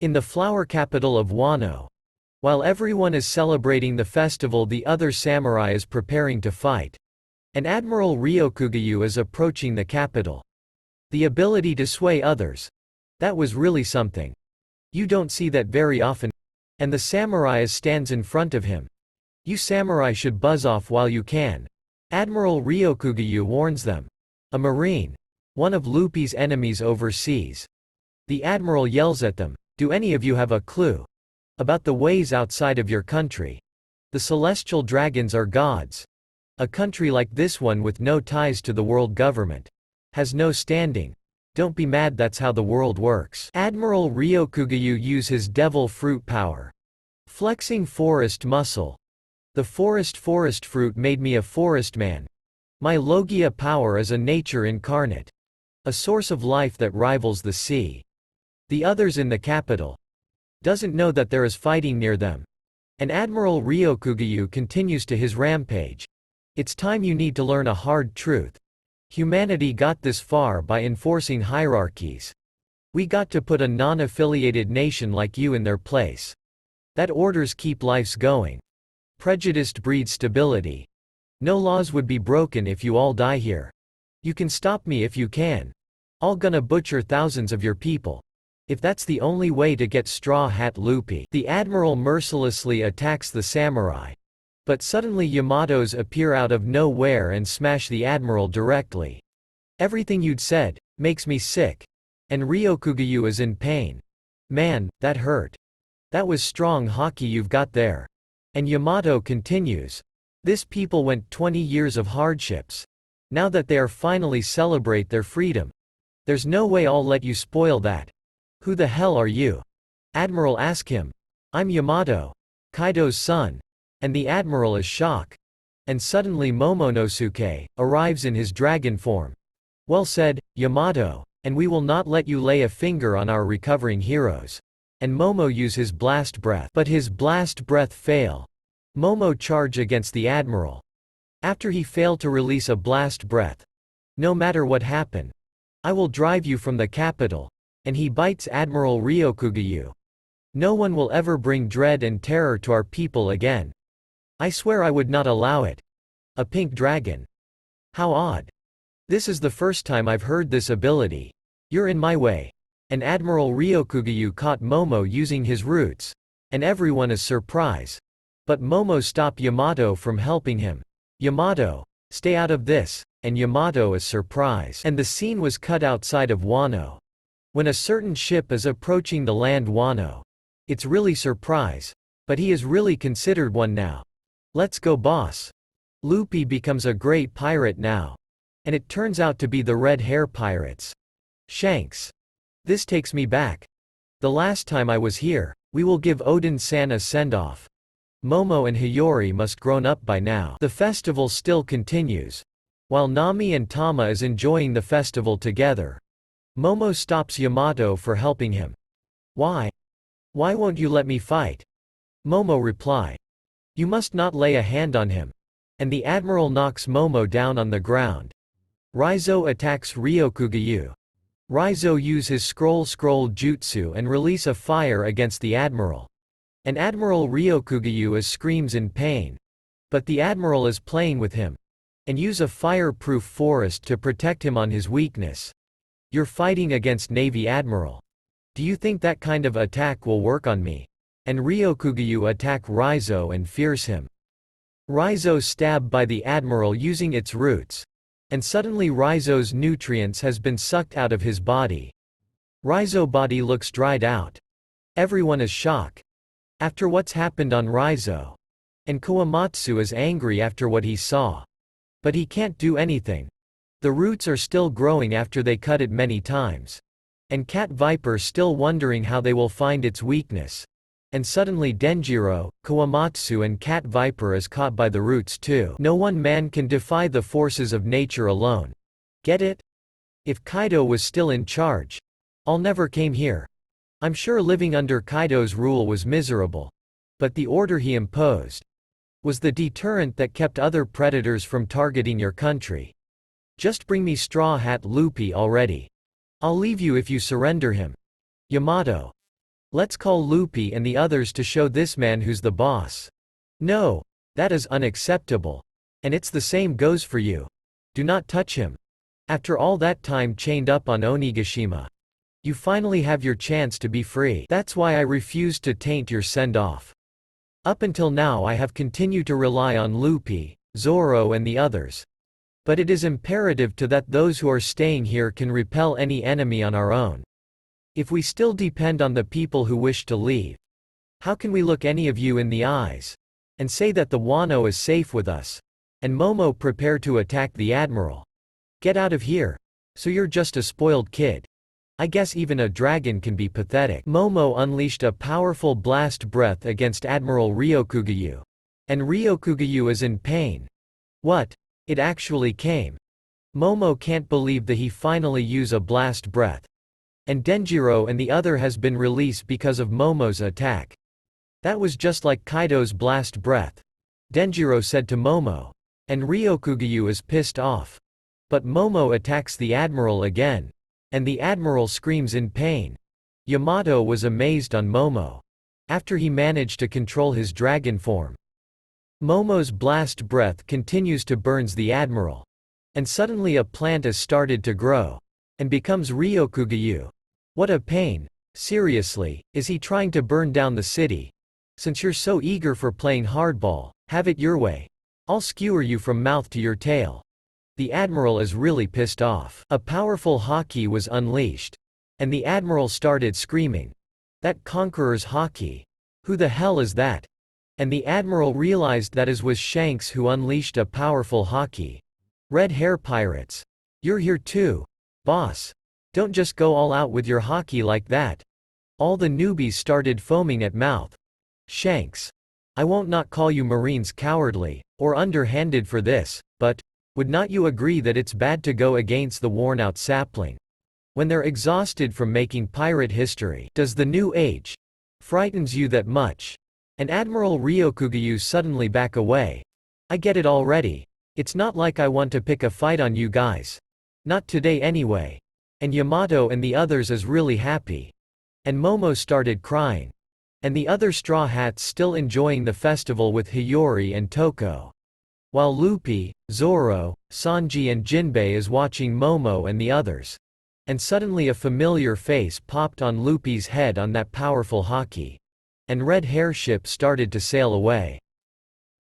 In the flower capital of Wano. While everyone is celebrating the festival, the other samurai is preparing to fight. And Admiral Ryokugyu is approaching the capital. The ability to sway others. That was really something. You don't see that very often. And the samurai stands in front of him. You samurai should buzz off while you can. Admiral Ryokugyu warns them. A marine. One of Luffy's enemies overseas. The admiral yells at them, "Do any of you have a clue about the ways outside of your country? The celestial dragons are gods. A country like this one with no ties to the world government has no standing. Don't be mad, that's how the world works." Admiral Ryokugyu uses his devil fruit power. Flexing forest muscle. The forest fruit made me a forest man. My Logia power is a nature incarnate. A source of life that rivals the sea. The others in the capital doesn't know that there is fighting near them. And Admiral Ryokugyu continues to his rampage. It's time you need to learn a hard truth. Humanity got this far by enforcing hierarchies. We got to put a non-affiliated nation like you in their place. That orders keep lives going. Prejudice breeds stability. No laws would be broken if you all die here. You can stop me if you can. I'll gonna butcher thousands of your people. If that's the only way to get Straw Hat Luffy. The admiral mercilessly attacks the samurai. But suddenly Yamatos appear out of nowhere and smash the admiral directly. Everything you'd said makes me sick. And Ryokugyu is in pain. Man, that hurt. That was strong haki you've got there. And Yamato continues. This people went 20 years of hardships. Now that they are finally celebrate their freedom. There's no way I'll let you spoil that. Who the hell are you? Admiral asks him. I'm Yamato. Kaido's son. And the admiral is shocked. And suddenly Momonosuke arrives in his dragon form. Well said, Yamato. And we will not let you lay a finger on our recovering heroes. And Momo use his blast breath. But his blast breath fail. Momo charge against the admiral. After he failed to release a blast breath. No matter what happen. I will drive you from the capital. And he bites Admiral Ryokugyu. No one will ever bring dread and terror to our people again. I swear I would not allow it. A pink dragon. How odd. This is the first time I've heard this ability. You're in my way. And Admiral Ryokugyu caught Momo using his roots. And everyone is surprised. But Momo stopped Yamato from helping him. Yamato, stay out of this. And Yamato is surprised. And the scene was cut outside of Wano. When a certain ship is approaching the land Wano. It's really surprise. But he is really considered one now. Let's go, boss. Luffy becomes a great pirate now. And it turns out to be the red hair pirates. Shanks. This takes me back. The last time I was here, we will give Odin-san a send-off. Momo and Hiyori must grown up by now. The festival still continues. While Nami and Tama is enjoying the festival together. Momo stops Yamato for helping him. Why? Why won't you let me fight? Momo reply. You must not lay a hand on him. And the admiral knocks Momo down on the ground. Raizo attacks Ryokugyu. Raizo use his scroll jutsu and release a fire against the admiral. And Admiral Ryokugyu screams in pain. But the admiral is playing with him. And use a fireproof forest to protect him on his weakness. You're fighting against Navy Admiral. Do you think that kind of attack will work on me? And Ryokugyu attack Raizo and fears him. Raizo stabbed by the admiral using its roots. And suddenly Raizo's nutrients has been sucked out of his body. Raizo body looks dried out. Everyone is shocked. After what's happened on Raizo. And Kawamatsu is angry after what he saw. But he can't do anything. The roots are still growing after they cut it many times. And Cat Viper still wondering how they will find its weakness. And suddenly Denjiro, Kawamatsu and Cat Viper is caught by the roots too. No one man can defy the forces of nature alone. Get it? If Kaido was still in charge. I'll never came here. I'm sure living under Kaido's rule was miserable. But the order he imposed was the deterrent that kept other predators from targeting your country. Just bring me Straw Hat Luffy already. I'll leave you if you surrender him. Yamato. Let's call Lupi and the others to show this man who's the boss. No. That is unacceptable. And it's the same goes for you. Do not touch him. After all that time chained up on Onigashima. You finally have your chance to be free. That's why I refused to taint your send-off. Up until now I have continued to rely on Lupi, Zoro and the others. But it is imperative to that those who are staying here can repel any enemy on our own. If we still depend on the people who wish to leave, how can we look any of you in the eyes and say that the Wano is safe with us, and Momo prepare to attack the Admiral? Get out of here. So you're just a spoiled kid. I guess even a dragon can be pathetic. Momo unleashed a powerful blast breath against Admiral Ryokugyu. And Ryokugyu is in pain. What? It actually came. Momo can't believe that he finally used a blast breath. And Denjiro and the other has been released because of Momo's attack. That was just like Kaido's blast breath. Denjiro said to Momo. And Ryokugyu is pissed off. But Momo attacks the Admiral again. And the Admiral screams in pain. Yamato was amazed on Momo. After he managed to control his dragon form. Momo's blast breath continues to burns the Admiral. And suddenly a plant has started to grow. And becomes Ryokugyu. What a pain. Seriously, is he trying to burn down the city? Since you're so eager for playing hardball, have it your way. I'll skewer you from mouth to your tail. The Admiral is really pissed off. A powerful Haki was unleashed. And the Admiral started screaming. That Conqueror's Haki. Who the hell is that? And the Admiral realized that it was Shanks who unleashed a powerful Haki. Red hair pirates. You're here too. Boss. Don't just go all out with your Haki like that. All the newbies started foaming at mouth. Shanks. I won't not call you Marines cowardly, or underhanded for this, but, would not you agree that it's bad to go against the worn-out sapling? When they're exhausted from making pirate history. Does the new age frightens you that much? And Admiral Ryokugyu suddenly back away. I get it already. It's not like I want to pick a fight on you guys. Not today anyway. And Yamato and the others is really happy. And Momo started crying. And the other Straw Hats still enjoying the festival with Hiyori and Toko. While Lupi, Zoro, Sanji and Jinbei is watching Momo and the others. And suddenly a familiar face popped on Lupi's head on that powerful Haki. And red hair ship started to sail away.